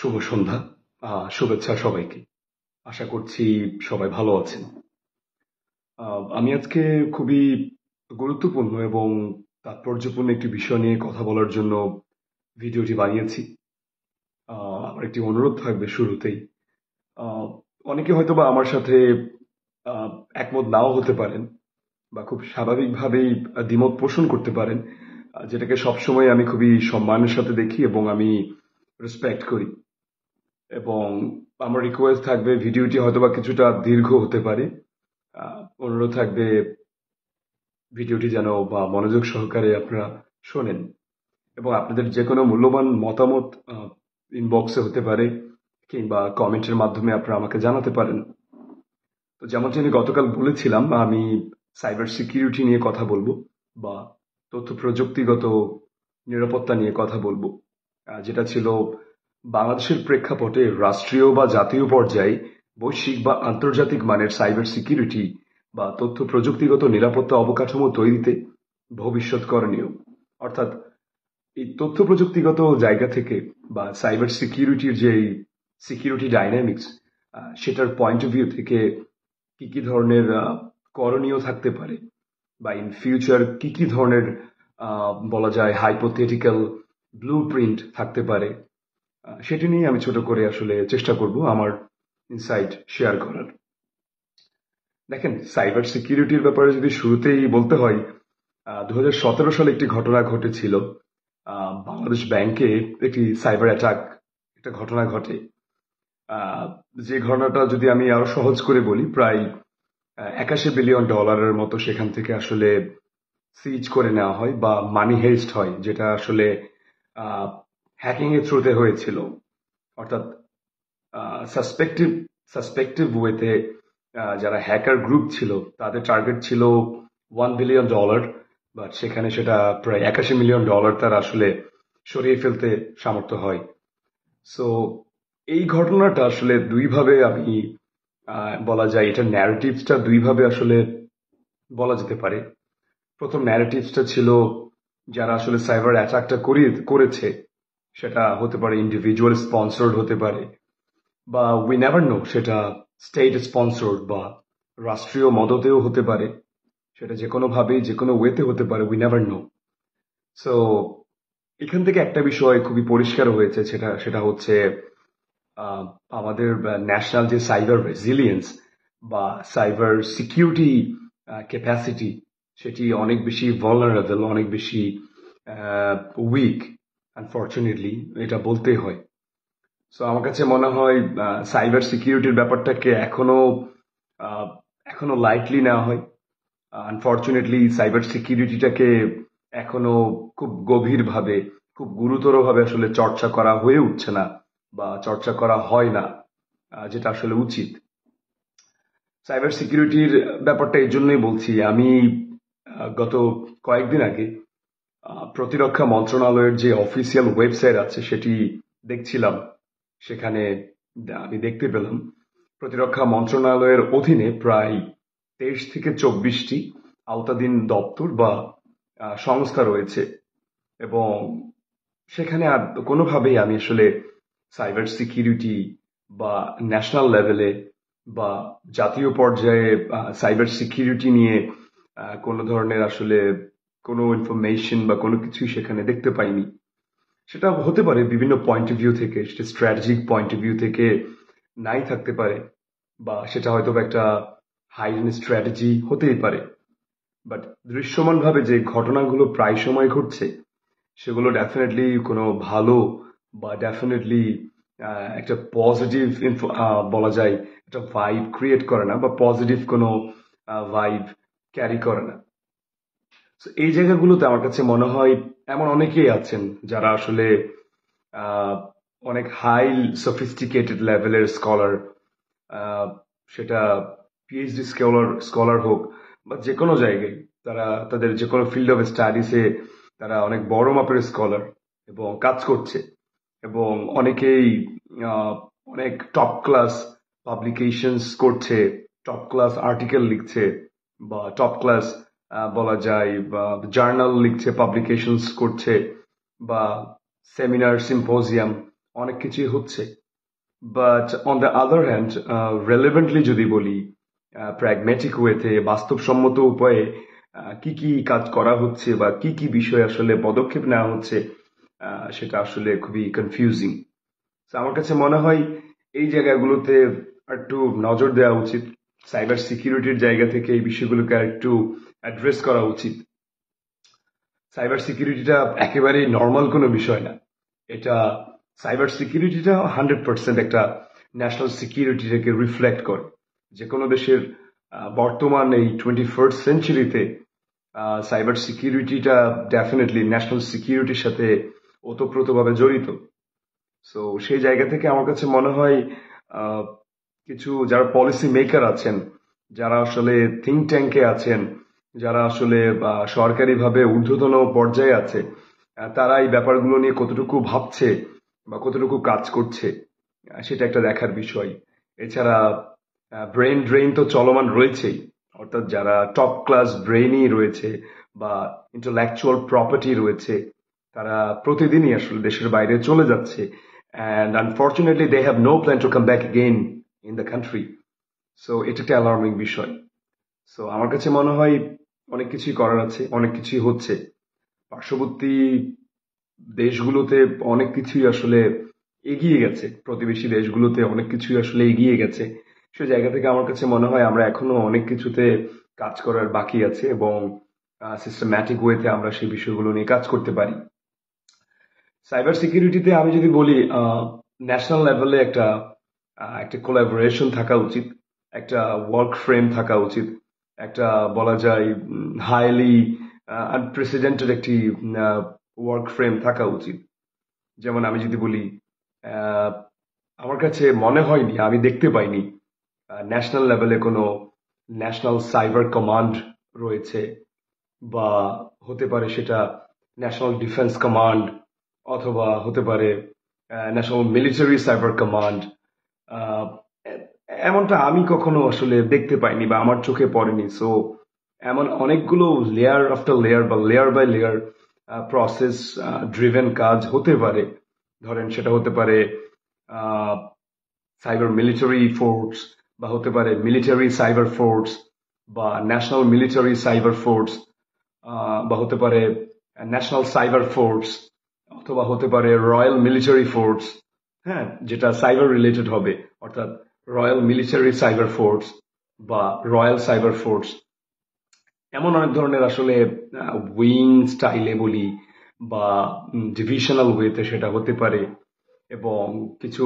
শুভ সন্ধ্যা। শুভেচ্ছা সবাইকে। আশা করছি সবাই ভালো আছেন। আমি আজকে খুবই গুরুত্বপূর্ণ এবং তাৎপর্যপূর্ণ একটি বিষয় নিয়ে কথা বলার জন্য ভিডিওটি বানিয়েছি। আমার একটি অনুরোধ থাকবে শুরুতেই। আহ, অনেকে হয়তোবা আমার সাথে আহ, একমত নাও হতে পারেন বা খুব স্বাভাবিকভাবেই দ্বিমত পোষণ করতে পারেন, যেটাকে সবসময় আমি খুবই সম্মানের সাথে দেখি এবং আমি রেসপেক্ট করি। এবং আমার রিকোয়েস্ট থাকবে, ভিডিওটি হয়তোবা কিছুটা দীর্ঘ হতে পারে। অনুরোধ থাকবে ভিডিওটি যেন বা মনোযোগ সহকারে আপনারা শোনেন এবং আপনাদের যে কোনো মূল্যবান মতামত ইনবক্সে হতে পারে কিংবা কমেন্টের মাধ্যমে আপনারা আমাকে জানাতে পারেন। তো যেমনটি আমি গতকাল বলেছিলাম, আমি সাইবার সিকিউরিটি নিয়ে কথা বলবো বা তথ্য প্রযুক্তিগত নিরাপত্তা নিয়ে কথা বলবো, যেটা ছিল বাংলাদেশের প্রেক্ষাপটে রাষ্ট্রীয় বা জাতীয় পর্যায়ে বৈশ্বিক বা আন্তর্জাতিক মানের সাইবার সিকিউরিটি বা তথ্য প্রযুক্তিগত নিরাপত্তা অবকাঠামো তৈরিতে ভবিষ্যৎ করণীয়। অর্থাৎ এই তথ্য প্রযুক্তিগত জায়গা থেকে বা সাইবার সিকিউরিটির যে সিকিউরিটি ডাইনামিক্স, সেটার পয়েন্ট অফ ভিউ থেকে কি কি ধরনের করণীয় থাকতে পারে বা ইন ফিউচার কি কি ধরনের বলা যায় হাইপোথেটিক্যাল ব্লু প্রিন্ট থাকতে পারে, সেটি নিয়ে আমি ছোট করে আসলে চেষ্টা করব আমার ইনসাইট শেয়ার করার। দেখেন, সাইবার সিকিউরিটির ব্যাপারে যদি শুরুতেই বলতে হয়, 2017 সালে একটি ঘটনা ঘটেছিল। বাংলাদেশ ব্যাংকে একটি সাইবার অ্যাটাক, একটা ঘটনা ঘটে। আহ, যে ঘটনাটা যদি আমি আরো সহজ করে বলি, প্রায় 81 বিলিয়ন ডলারের মতো সেখান থেকে আসলে সিজ করে নেওয়া হয় বা মানি হেস্ট হয়, যেটা আসলে হ্যাকিং এর থ্রুতে হয়েছিল। অর্থাৎ সাসপেক্টিভ সাসপেক্টিভ ওয়েতে যারা হ্যাকার গ্রুপ ছিল তাদের টার্গেট ছিল $1 বিলিয়ন, বাট সেখানে সেটা প্রায় 81 মিলিয়ন ডলার তারা আসলে সরিয়ে ফেলতে সামর্থ্য হয়। সো এই ঘটনাটা আসলে দুইভাবে আমি বলা যায়, এটা ন্যারেটিভসটা দুইভাবে আসলে বলা যেতে পারে। প্রথম ন্যারেটিভসটা ছিল যারা আসলে সাইবার অ্যাটাকটা করেছে সেটা হতে পারে ইন্ডিভিজুয়াল স্পন্সর্ড হতে পারে বা উই নেভার নো সেটা স্টেট স্পন্সর্ড বা রাষ্ট্রীয় মদতেও হতে পারে। সেটা যে কোনো ভাবেই যে কোনো ওয়েতে হতে পারে, উই নেভার নো। সো এখান থেকে একটা বিষয় খুবই পরিষ্কার হয়েছে, সেটা সেটা হচ্ছে আহ, আমাদের ন্যাশনাল যে সাইবার রেজিলিয়েন্স বা সাইবার সিকিউরিটি ক্যাপাসিটি, সেটি অনেক বেশি ভালনারেবল, অনেক বেশি উইক, আনফর্চুনেটলি এটা বলতেই হয়। সো আমার কাছে মনে হয় সাইবার সিকিউরিটির ব্যাপারটাকে আহ, এখনো লাইটলি নেওয়া হয়। আনফর্চুনেটলি সাইবার সিকিউরিটিটাকে এখনো খুব গভীরভাবে, খুব গুরুতরভাবে আসলে চর্চা করা হয়ে উঠছে না বা চর্চা করা হয় না, যেটা আসলে উচিত। সাইবার সিকিউরিটির ব্যাপারটা এই জন্যই বলছি, আমি গত কয়েকদিন আগে প্রতিরক্ষা মন্ত্রণালয়ের যে অফিসিয়াল ওয়েবসাইট আছে সেটি দেখছিলাম। সেখানে আমি দেখতে পেলাম প্রতিরক্ষা মন্ত্রণালয়ের অধীনে প্রায় 23 থেকে 24টি আওতাধীন দপ্তর বা সংস্থা রয়েছে এবং সেখানে আর কোনোভাবেই আমি আসলে সাইবার সিকিউরিটি বা ন্যাশনাল লেভেলে বা জাতীয় পর্যায়ে সাইবার সিকিউরিটি নিয়ে কোনো ধরনের আসলে কোনো ইনফরমেশন বা কোনো কিছুই সেখানে দেখতে পাইনি। সেটা হতে পারে বিভিন্ন পয়েন্ট অফ ভিউ থেকে, সেটা স্ট্র্যাটেজিক পয়েন্ট অফ ভিউ থেকে নাই থাকতে পারে বা সেটা হয়তো একটা হাইডেন স্ট্র্যাটেজি হতেই পারে। বাট দৃশ্যমানভাবে যে ঘটনাগুলো প্রায় সময় ঘটছে সেগুলো ডেফিনেটলি কোনো ভালো বা ডেফিনেটলি একটা পজিটিভ বলা যায় একটা ভাইব ক্রিয়েট করে না বা পজিটিভ কোনো ভাইব ক্যারি করে না। So, এই জায়গাগুলোতে আমার কাছে মনে হয় এমন অনেকেই আছেন যারা আসলে আহ, অনেক হাই সফিস্টিকেটেড লেভেলের স্কলার, সেটা পিএইচডি স্কলার স্কলার হোক বা যে কোনো জায়গায়, তারা তাদের যে কোনো ফিল্ড অফ স্টাডিসে তারা অনেক বড় মাপের স্কলার এবং কাজ করছে এবং অনেকেই আহ, অনেক টপ ক্লাস পাবলিকেশনস করছে, টপ ক্লাস আর্টিকেল লিখছে বা টপ ক্লাস বলা যায় বা জার্নাল লিখছে, পাবলিকেশনস করছে বা সেমিনার সিম্পোজিয়াম অনেক কিছুই হচ্ছে। But on the other hand, relevantly যদি বলি, প্র্যাগম্যাটিক ওয়েতে, বাস্তবসম্মত উপায়ে কি কি কাজ করা হচ্ছে বা কি কি বিষয় আসলে পদক্ষেপ নেওয়া হচ্ছে, সেটা আসলে খুবই কনফিউজিং। আমার কাছে মনে হয় এই জায়গাগুলোতে একটু নজর দেওয়া উচিত। সাইবার সিকিউরিটির জায়গা থেকে এই বিষয়গুলোকে একটু অ্যাড্রেস করা উচিত। সাইবার সিকিউরিটিটা একেবারেই নর্মাল কোনো বিষয় না। এটা সাইবার সিকিউরিটিটা 100% একটা ন্যাশনাল সিকিউরিটিটাকে রিফ্লেক্ট করে। যে কোনো দেশের বর্তমান এই 21st সেঞ্চুরিতে সাইবার সিকিউরিটিটা ডেফিনেটলি ন্যাশনাল সিকিউরিটির সাথে ওতপ্রোতভাবে জড়িত। সো সেই জায়গা থেকে আমার কাছে মনে হয় আহ, কিছু যারা পলিসি মেকার আছেন, যারা আসলে থিঙ্ক ট্যাঙ্কে আছেন, যারা আসলে সরকারিভাবে ঊর্ধ্বতন পর্যায়ে আছে, তারা এই ব্যাপারগুলো নিয়ে কতটুকু ভাবছে বা কতটুকু কাজ করছে, সেটা একটা দেখার বিষয়। এছাড়া ব্রেন ড্রেন তো চলমান রয়েছেই। অর্থাৎ যারা টপ ক্লাস ব্রেনই রয়েছে বা ইন্টেলেকচুয়াল প্রপার্টি রয়েছে, তারা প্রতিদিনই আসলে দেশের বাইরে চলে যাচ্ছে, and unfortunately they have no plan to come back again in the country. So এটা একটা অ্যালার্মিং বিষয়। সো আমার কাছে মনে হয় অনেক কিছুই করার আছে, অনেক কিছুই হচ্ছে। পার্শ্ববর্তী দেশগুলোতে অনেক কিছুই আসলে এগিয়ে গেছে, প্রতিবেশী দেশগুলোতে অনেক কিছুই আসলে এগিয়ে গেছে। সে জায়গা থেকে আমার কাছে মনে হয় আমরা এখনো অনেক কিছুতে কাজ করার বাকি আছে, এবং সিস্টেম্যাটিক ওয়েতে আমরা সেই বিষয়গুলো নিয়ে কাজ করতে পারি। সাইবার সিকিউরিটিতে আমি যদি বলি, ন্যাশনাল লেভেলে একটা একটা কোলাবোরেশন থাকা উচিত, একটা ওয়ার্ক ফ্রেম থাকা উচিত, একটা বলা যায় হাইলি আনপ্রেসিডেন্টেড একটি ওয়ার্ক ফ্রেম থাকা উচিত। যেমন আমি যদি বলি, আহ, আমার কাছে মনে হয়নি, আমি দেখতে পাইনি ন্যাশনাল লেভেলে কোনো ন্যাশনাল সাইবার কমান্ড রয়েছে, বা হতে পারে সেটা ন্যাশনাল ডিফেন্স কমান্ড, অথবা হতে পারে ন্যাশনাল মিলিটারি সাইবার কমান্ড। এমনটা আমি কখনো আসলে দেখতে পাইনি বা আমার চোখে পড়েনি। সো এমন অনেকগুলো লেয়ার আফটার লেয়ার বা layer by layer process driven কাজ হতে পারে। ধরেন সেটা হতে পারে সাইবার মিলিটারি ফোর্স, বা হতে পারে মিলিটারি সাইবার ফোর্স, বা ন্যাশনাল মিলিটারি সাইবার ফোর্স, বা হতে পারে ন্যাশনাল সাইবার ফোর্স, অথবা হতে পারে রয়্যাল মিলিটারি ফোর্স। হ্যাঁ, যেটা সাইবার রিলেটেড হবে, অর্থাৎ রয়্যাল মিলিটারি সাইবার ফোর্স বা রয়্যাল সাইবার ফোর্স। এমন অনেক ধরনের আসলে উইং স্টাইলে বলি বা ডিভিশনাল ওয়েতে সেটা হতে পারে। এবং কিছু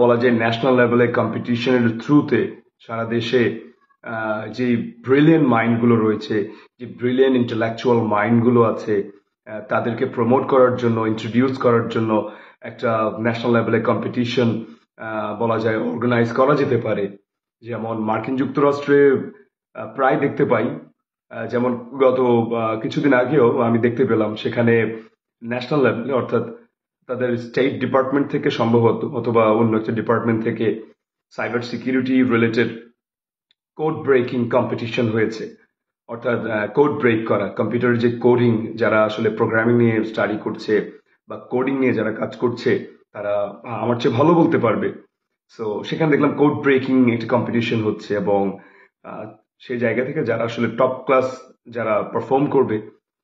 বলা যায় ন্যাশনাল লেভেলে কম্পিটিশনের থ্রুতে সারা দেশে যে ব্রিলিয়েন্ট মাইন্ডগুলো রয়েছে, যে ব্রিলিয়েন্ট ইন্টেলেকচুয়াল মাইন্ডগুলো আছে, তাদেরকে প্রমোট করার জন্য, ইন্ট্রোডিউস করার জন্য একটা ন্যাশনাল লেভেলে কম্পিটিশন বলা যায় অর্গানাইজ করা যেতে পারে। যেমন মার্কিন যুক্তরাষ্ট্রে প্রায় দেখতে পাই, যেমন গত কিছুদিন আগেও আমি দেখতে পেলাম সেখানে ন্যাশনাল লেভেলে, অর্থাৎ তাদের স্টেট ডিপার্টমেন্ট থেকে সম্ভবত অথবা অন্য একটা ডিপার্টমেন্ট থেকে cyber security related code breaking competition হয়েছে। অর্থাৎ কোড ব্রেক করা, কম্পিউটার যে কোডিং, যারা আসলে প্রোগ্রামিং নিয়ে স্টাডি করছে বা কোডিং নিয়ে যারা কাজ করছে, তারা আমার চেয়ে ভালো বলতে পারবে। সো সেখানে দেখলাম কোড ব্রেকিং একটা কম্পিটিশন হচ্ছে, এবং আহ, সেই জায়গা থেকে যারা আসলে টপ ক্লাস যারা পারফর্ম করবে,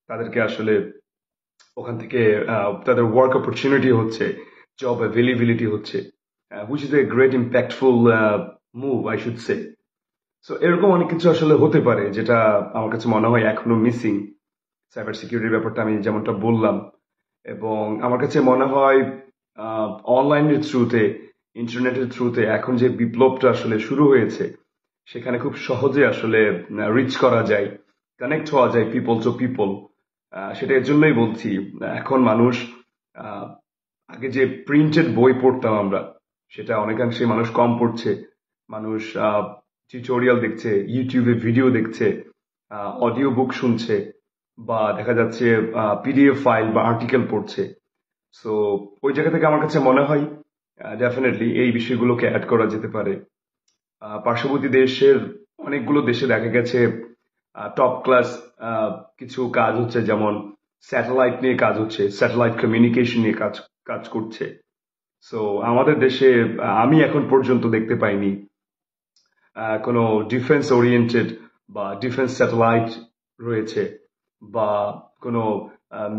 তাদেরকে আসলে ওখান থেকে তাদের ওয়ার্ক অপরচুনিটি হচ্ছে, জব অ্যাভেলেবিলিটি হচ্ছে, which is a great impactful move, I should say. So এরকম অনেক কিছু আসলে হতে পারে, যেটা আমার কাছে মনে হয় এখনো মিসিং। সাইবার সিকিউরিটির ব্যাপারটা আমি যেমনটা বললাম, এবং আমার কাছে মনে হয় অনলাইনের থ্রুতে, ইন্টারনেটের থ্রুতে এখন যে বিপ্লবটা আসলে শুরু হয়েছে, সেখানে খুব সহজে আসলে রিচ করা যায়, কানেক্ট হওয়া যায় পিপল টু পিপল। সেটা এর জন্যই বলছি, এখন মানুষ আহ, আগে যে প্রিন্টেড বই পড়তাম আমরা, সেটা অনেকাংশে মানুষ কম পড়ছে। মানুষ টিউটোরিয়াল দেখছে, ইউটিউবে ভিডিও দেখছে, অডিও বুক শুনছে, বা দেখা যাচ্ছে পিডিএফ ফাইল বা আর্টিকেল পড়ছে। সো ওই জায়গা থেকে আমার কাছে মনে হয় ডেফিনেটলি এই বিষয়গুলোকে অ্যাড করা যেতে পারে। পার্শ্ববর্তী দেশের অনেকগুলো দেশে দেখা গেছে টপ ক্লাস কিছু কাজ হচ্ছে, যেমন স্যাটেলাইট নিয়ে কাজ হচ্ছে, স্যাটেলাইট কমিউনিকেশন নিয়ে কাজ কাজ করছে। সো আমাদের দেশে আমি এখন পর্যন্ত দেখতে পাইনি কোনো ডিফেন্স ওরিয়েন্টেড বা ডিফেন্স স্যাটেলাইট রয়েছে, বা কোনো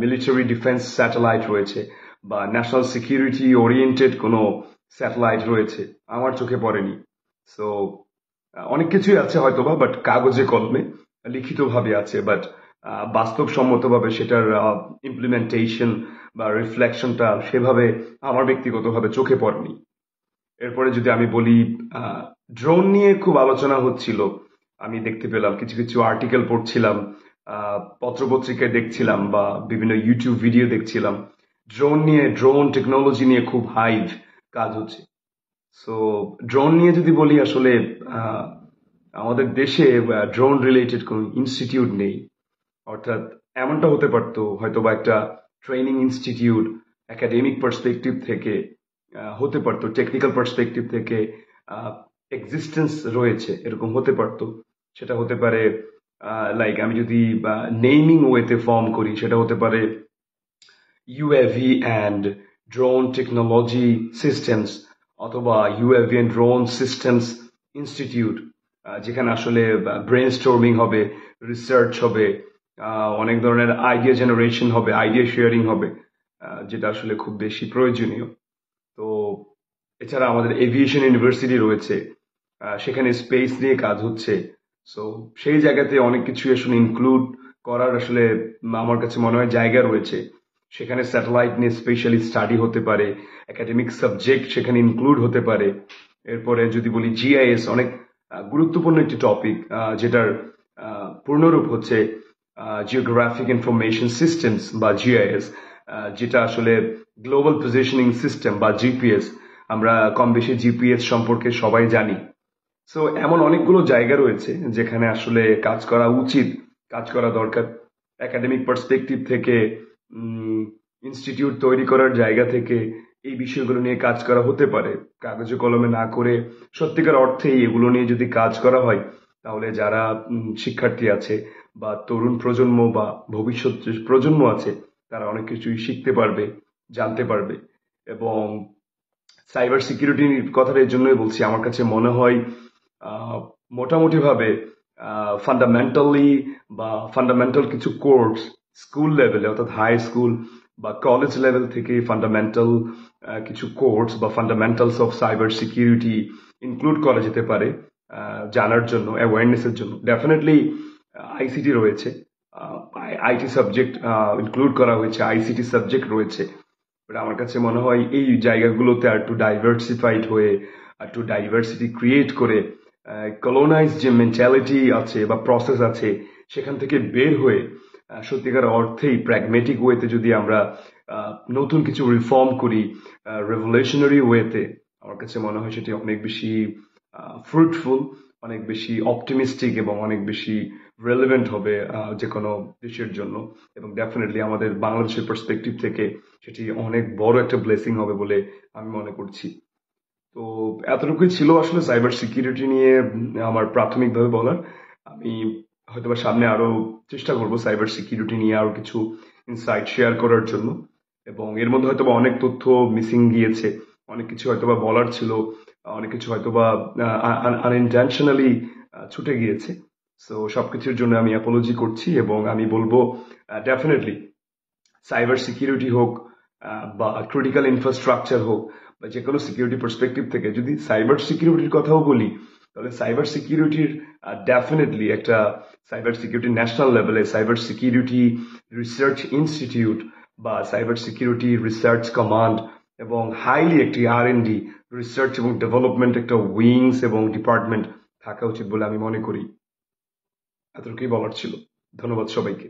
মিলিটারি ডিফেন্স স্যাটেলাইট রয়েছে, বা ন্যাশনাল সিকিউরিটি ওরিয়েন্টেড কোনো স্যাটেলাইট রয়েছে, আমার চোখে পড়েনি। সো অনেক কিছুই আছে হয়তোবা, বাট কাগজে কলমে লিখিতভাবে আছে, বাট বাস্তবসম্মতভাবে সেটার ইমপ্লিমেন্টেশন বা রিফ্লেকশনটা সেভাবে আমার ব্যক্তিগতভাবে চোখে পড়েনি। এরপরে যদি আমি বলি, ড্রোন নিয়ে খুব আলোচনা হচ্ছিল, আমি দেখতে পেলাম কিছু কিছু আর্টিকেল পড়ছিলাম, পত্রপত্রিকায় দেখছিলাম, বা বিভিন্ন ইউটিউব ভিডিও দেখছিলাম, ড্রোন টেকনোলজি নিয়ে খুব হাইভ কাজ হচ্ছে। সো ড্রোন নিয়ে যদি বলি, আসলে আহ, আমাদের দেশে ড্রোন রিলেটেড কোনো ইনস্টিটিউট নেই। অর্থাৎ এমনটা হতে পারতো হয়তো বা একটা ট্রেনিং ইনস্টিটিউট একাডেমিক পার্সপেক্টিভ থেকে হতে পারতো, টেকনিক্যাল পার্সপেক্টিভ থেকে এক্সিস্টেন্স রয়েছে, এরকম হতে পারতো। সেটা হতে পারে, লাইক আমি যদি নেইমিং ওয়েতে ফর্ম করি, সেটা হতে পারে UAV and drone technology systems, অথবা UAV and drone systems institute, যেখানে আসলে ব্রেন স্টর্মিং হবে, রিসার্চ হবে, অনেক ধরনের আইডিয়া জেনারেশন হবে, আইডিয়া শেয়ারিং হবে, যেটা আসলে খুব বেশি প্রয়োজনীয়। তো এছাড়া আমাদের এভিয়েশন ইউনিভার্সিটি রয়েছে, সেখানে স্পেস নিয়ে কাজ হচ্ছে। সো সেই জায়গাতে অনেক কিছু আসলে ইনক্লুড করার আসলে আমার কাছে মনে হয় জায়গা রয়েছে। সেখানে স্যাটেলাইট নিয়ে স্পেশালি স্টাডি হতে পারে, একাডেমিক সাবজেক্ট সেখানে ইনক্লুড হতে পারে। এরপরে যদি বলি জিআইএস, অনেক গুরুত্বপূর্ণ একটি টপিক, যেটার পূর্ণরূপ হচ্ছে জিওগ্রাফিক ইনফরমেশন সিস্টেমস বা জিআইএস, যেটা আসলে গ্লোবাল পজিশনিং সিস্টেম বা জিপিএস। আমরা কম বেশি জিপিএস সম্পর্কে সবাই জানি। সো এমন অনেকগুলো জায়গা রয়েছে যেখানে আসলে কাজ করা উচিত, কাজ করা দরকার। একাডেমিক পার্সপেক্টিভ থেকে, ইনস্টিটিউট তৈরি করার জায়গা থেকে এই বিষয়গুলো নিয়ে কাজ করা হতে পারে, কাগজে কলমে না করে সত্যিকার অর্থেই এগুলো নিয়ে যদি কাজ করা হয়, তাহলে যারা শিক্ষার্থী আছে বা তরুণ প্রজন্ম বা ভবিষ্যৎ যে প্রজন্ম আছে, তারা অনেক কিছুই শিখতে পারবে, জানতে পারবে। এবং সাইবার সিকিউরিটির কথাটা এই জন্যই বলছি, আমার কাছে মনে হয় আহ, মোটামুটি ভাবে ফান্ডামেন্টালি বা ফান্ডামেন্টাল কিছু কোর্স স্কুল লেভেলে, অর্থাৎ হাই স্কুল বা কলেজ লেভেল থেকে ফান্ডামেন্টাল কিছু কোর্স বা fundamentals of cyber security include করা যেতে পারে, জানার জন্য, অ্যাওয়ারনেসের জন্য। ডেফিনেটলি আইসিটি রয়েছে, আইটি সাবজেক্ট ইনক্লুড করা হয়েছে, আইসিটি সাবজেক্ট রয়েছে। বাট আমার কাছে মনে হয় এই জায়গাগুলোতে আর একটু ডাইভার্সিফাইড হয়ে, আর একটু ডাইভার্সিটি ক্রিয়েট করে, কলোনাইজ যে মেন্টালিটি আছে বা প্রসেস আছে, সেখান থেকে বের হয়ে সত্যিকার অর্থেই প্র্যাগমেটিক ওয়েতে যদি আমরা নতুন কিছু রিফর্ম করি, রেভলিউশনারি ওয়েতে, আমার কাছে মনে হয় সেটি অনেক বেশি ফ্রুটফুল, অনেক বেশি অপটিমিস্টিক এবং অনেক বেশি রেলেভেন্ট হবে যে কোনো দেশের জন্য। এবং ডেফিনেটলি আমাদের বাংলাদেশের পার্সপেক্টিভ থেকে সেটি অনেক বড় একটা ব্লেসিং হবে বলে আমি মনে করছি। তো এতটুকুই ছিল আসলে সাইবার সিকিউরিটি নিয়ে আমার প্রাথমিকভাবে বলার। আমি হয়তোবা সামনে আরো চেষ্টা করব সাইবার সিকিউরিটি নিয়ে আরো কিছু ইনসাইট শেয়ার করার জন্য, এবং এর মধ্যে হয়তোবা অনেক তথ্য মিসিং গিয়েছে, অনেক কিছু হয়তোবা বলার ছিল, অনেক কিছু হয়তোবা আনইনটেনশনালি ছুটে গিয়েছে। সো সবকিছুর জন্য আমি অ্যাপোলজি করছি, এবং আমি বলবো ডেফিনেটলি সাইবার সিকিউরিটি হোক, বা ক্রিটিক্যাল ইনফ্রাস্ট্রাকচার হোক, বা যে কোনো সিকিউরিটি পার্সপেক্টিভ থেকে যদি সাইবার সিকিউরিটির কথাও বলি, তাহলে সাইবার সিকিউরিটির ডেফিনেটলি একটা সাইবার সিকিউরিটি ন্যাশনাল লেভেলে সাইবার সিকিউরিটি রিসার্চ ইনস্টিটিউট বা সাইবার সিকিউরিটি রিসার্চ কমান্ড, এবং হাইলি একটি আর&ডি রিসার্চ এবং ডেভেলপমেন্ট একটা উইংস এবং ডিপার্টমেন্ট থাকা উচিত বলে আমি মনে করি। এতটুকুই বলার ছিল। ধন্যবাদ সবাইকে।